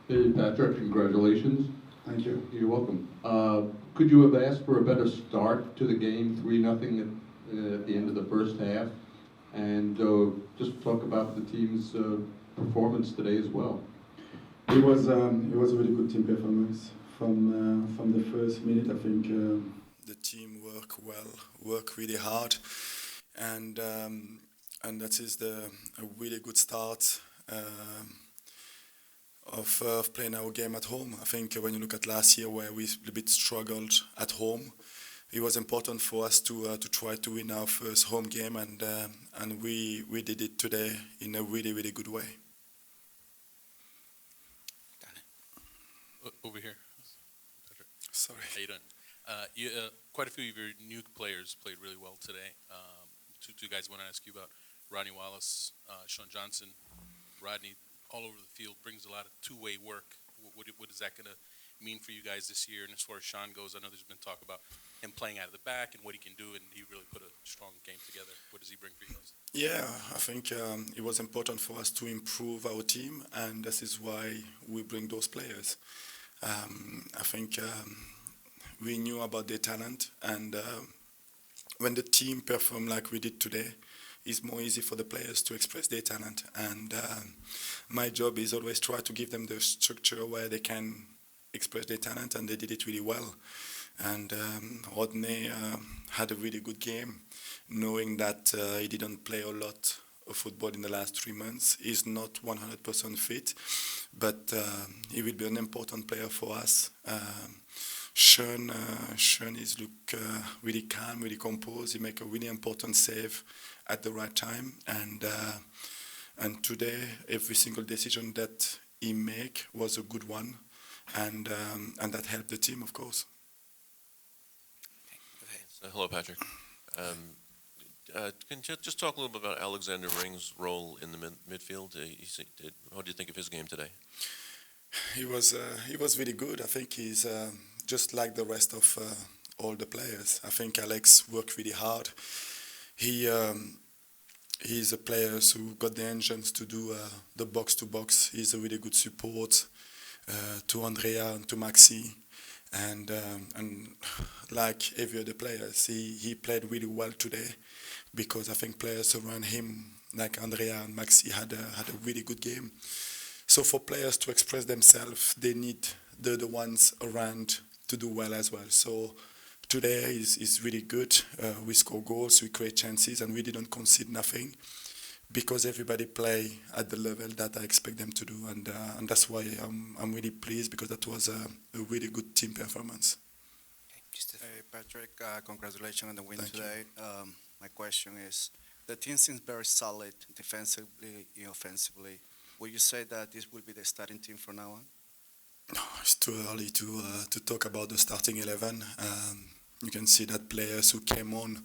Hey, Patrick, congratulations. Thank you. You're welcome. Could you have asked for a better start to the game, 3-0 at the end of the first half? And just talk about the team's performance today as well. It was a really good team performance from the first minute. I think the team work really hard, and that is a really good start of playing our game at home. I think when you look at last year where we a bit struggled at home, it was important for us to try to win our first home game, and we did it today in a really good way. Over here. Patrick. Sorry. How you doing? Quite a few of your new players played really well today. Two guys I want to ask you about: Rodney Wallace, Sean Johnson. Rodney, all over the field, brings a lot of two-way work. What is that going to mean for you guys this year? And as far as Sean goes, I know there's been talk about him playing out of the back and what he can do, and he really put a strong game together. What does he bring for you guys? Yeah, I think it was important for us to improve our team, and this is why we bring those players. I think we knew about their talent, and when the team perform like we did today, it's more easy for the players to express their talent. And my job is always try to give them the structure where they can express their talent, and they did it really well. And Rodney had a really good game, knowing that he didn't play a lot of football in the last 3 months. He's not 100% fit, but he will be an important player for us. Sean is look really calm, really composed. He make a really important save at the right time, and today every single decision that he make was a good one, and that helped the team, of course. Okay. So, hello, Patrick. Can you just talk a little bit about Alexander Ring's role in the midfield? How do you think of his game today? He was really good. I think he's just like the rest of all the players. I think Alex worked really hard. He he's a player who got the engines to do the box to box. He's a really good support to Andrea and to Maxi, and like every other players, he played really well today because I think players around him like Andrea and Maxi had a really good game. So for players to express themselves, they need the ones around to do well as well. So today is really good. We score goals, we create chances, and we didn't concede nothing because everybody play at the level that I expect them to do, and that's why I'm really pleased because that was a really good team performance. Hey Patrick, congratulations on the win Thank you. today. My question is, the team seems very solid defensively, offensively. Would you say that this will be the starting team from now on? No, it's too early to talk about the starting 11. You can see that players who came on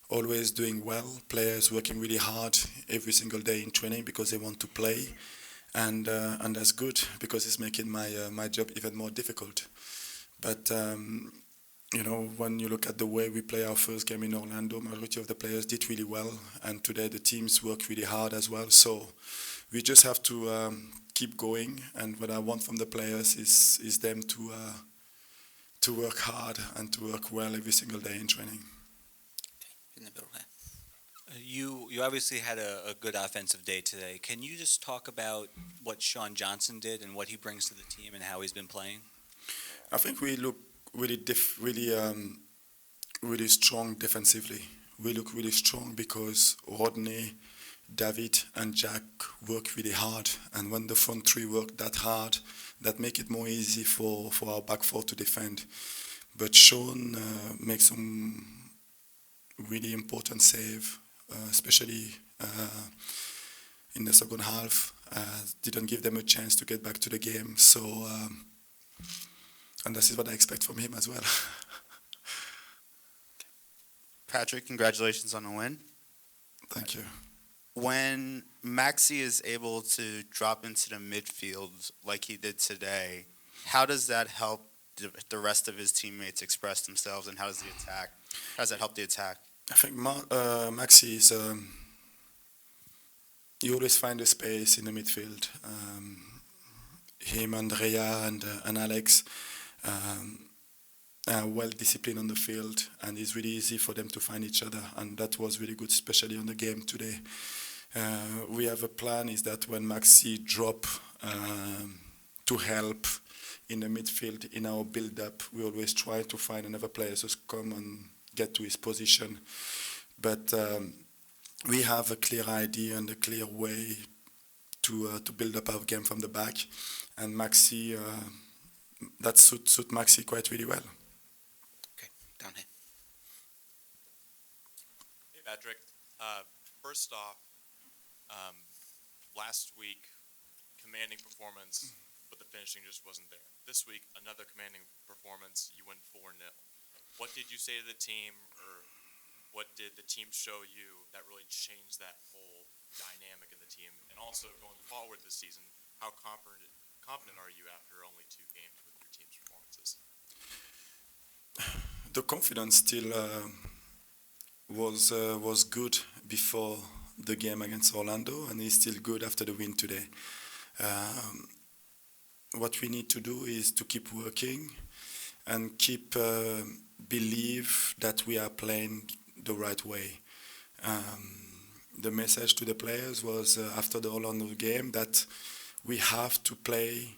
always doing well, players working really hard every single day in training because they want to play, and that's good because it's making my job even more difficult. But when you look at the way we play our first game in Orlando, majority of the players did really well, and today the teams worked really hard as well. So we just have to keep going, and what I want from the players is them to work hard and to work well every single day in training. In the middle there. You obviously had a good offensive day today. Can you just talk about what Sean Johnson did and what he brings to the team and how he's been playing? I think we look really strong defensively. We look really strong because Rodney, David, and Jack work really hard, and when the front three work that hard, that make it more easy for our back four to defend. But Sean makes some really important save, especially in the second half. Didn't give them a chance to get back to the game. So, and this is what I expect from him as well. Patrick, congratulations on the win. Thank you. When Maxi is able to drop into the midfield like he did today, how does that help the rest of his teammates express themselves, and how does that help the attack? I think Maxi is. You always find a space in the midfield. him, Andrea, and Alex are well disciplined on the field, and it's really easy for them to find each other, and that was really good, especially on the game today. We have a plan is that when Maxi drop to help in the midfield in our build-up, we always try to find another player to come and get to his position. But we have a clear idea and a clear way to build up our game from the back, and Maxi, that suit Maxi quite really well. Okay, down here. Hey, Patrick. First off, last week, commanding performance, but the finishing just wasn't there. This week, another commanding performance, you went 4-0. What did you say to the team, or what did the team show you that really changed that whole dynamic in the team? And also, going forward this season, how confident are you after only 2 games with your team's performances? The confidence still was good before the game against Orlando, and is still good after the win today. What we need to do is to keep working and keep believe that we are playing the right way. The message to the players was after the Orlando game that we have to play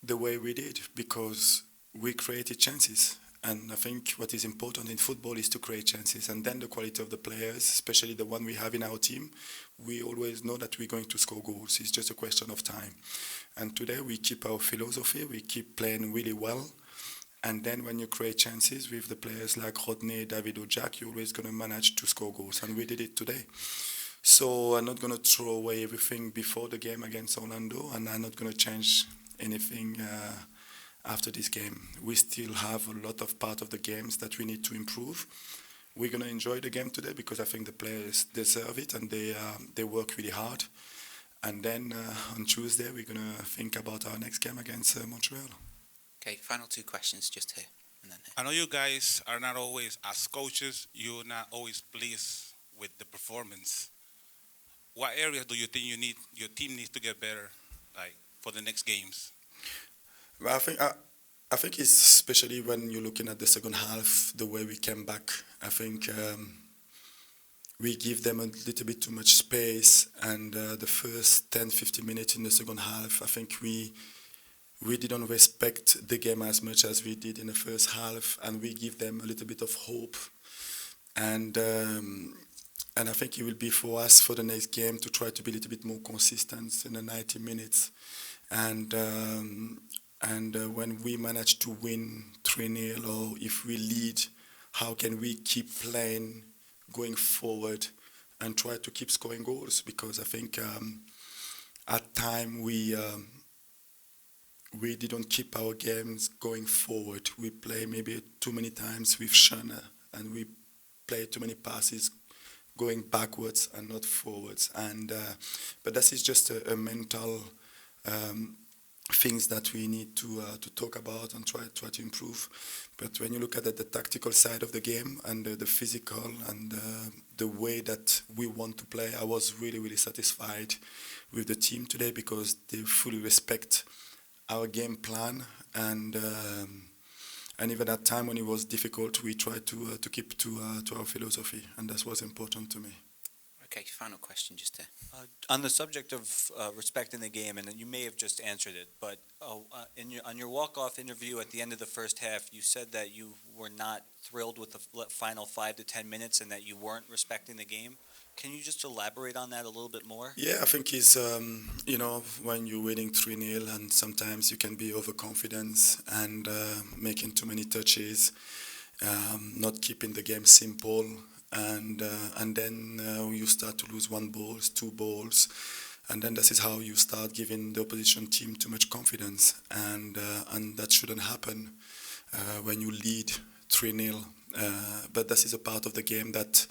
the way we did because we created chances. And I think what is important in football is to create chances. And then the quality of the players, especially the one we have in our team, we always know that we're going to score goals. It's just a question of time. And today we keep our philosophy. We keep playing really well. And then when you create chances with the players like Rodney, David or Jack, you're always going to manage to score goals. And we did it today. So I'm not going to throw away everything before the game against Orlando, and I'm not going to change anything after this game. We still have a lot of part of the games that we need to improve. We're going to enjoy the game today because I think the players deserve it and they work really hard. And then on Tuesday, we're going to think about our next game against Montreal. Okay, final 2 questions just here and then here. I know you guys are not always, as coaches, you're not always pleased with the performance. What areas do you think your team needs to get better, like for the next games? Well, I think it's especially when you're looking at the second half, the way we came back. I think we give them a little bit too much space, and the first 10-15 minutes in the second half, I think we didn't respect the game as much as we did in the first half, and we give them a little bit of hope. And I think it will be for us for the next game to try to be a little bit more consistent in the 90 minutes. And when we manage to win 3-0, or if we lead, how can we keep playing going forward and try to keep scoring goals? Because I think at time we didn't keep our games going forward. We play maybe too many times with Shana, and we play too many passes going backwards and not forwards. And but that is just a mental things that we need to talk about and try to improve. But when you look at the tactical side of the game and the physical and the way that we want to play, I was really, really satisfied with the team today because they fully respect our game plan, and even at time when it was difficult, we tried to keep to our philosophy, and that was important to me. Okay, final question just there. On the subject of respecting the game, and you may have just answered it, but on your walk-off interview at the end of the first half, you said that you were not thrilled with the final 5 to 10 minutes and that you weren't respecting the game. Can you just elaborate on that a little bit more? Yeah, I think it's, when you're winning 3-0 and sometimes you can be overconfident and making too many touches, not keeping the game simple, and then you start to lose 1 ball, 2 balls, and then this is how you start giving the opposition team too much confidence, and that shouldn't happen when you lead 3-0. But this is a part of the game that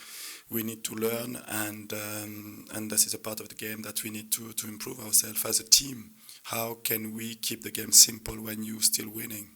we need to learn, and this is a part of the game that we need to improve ourselves as a team. How can we keep the game simple when you're still winning?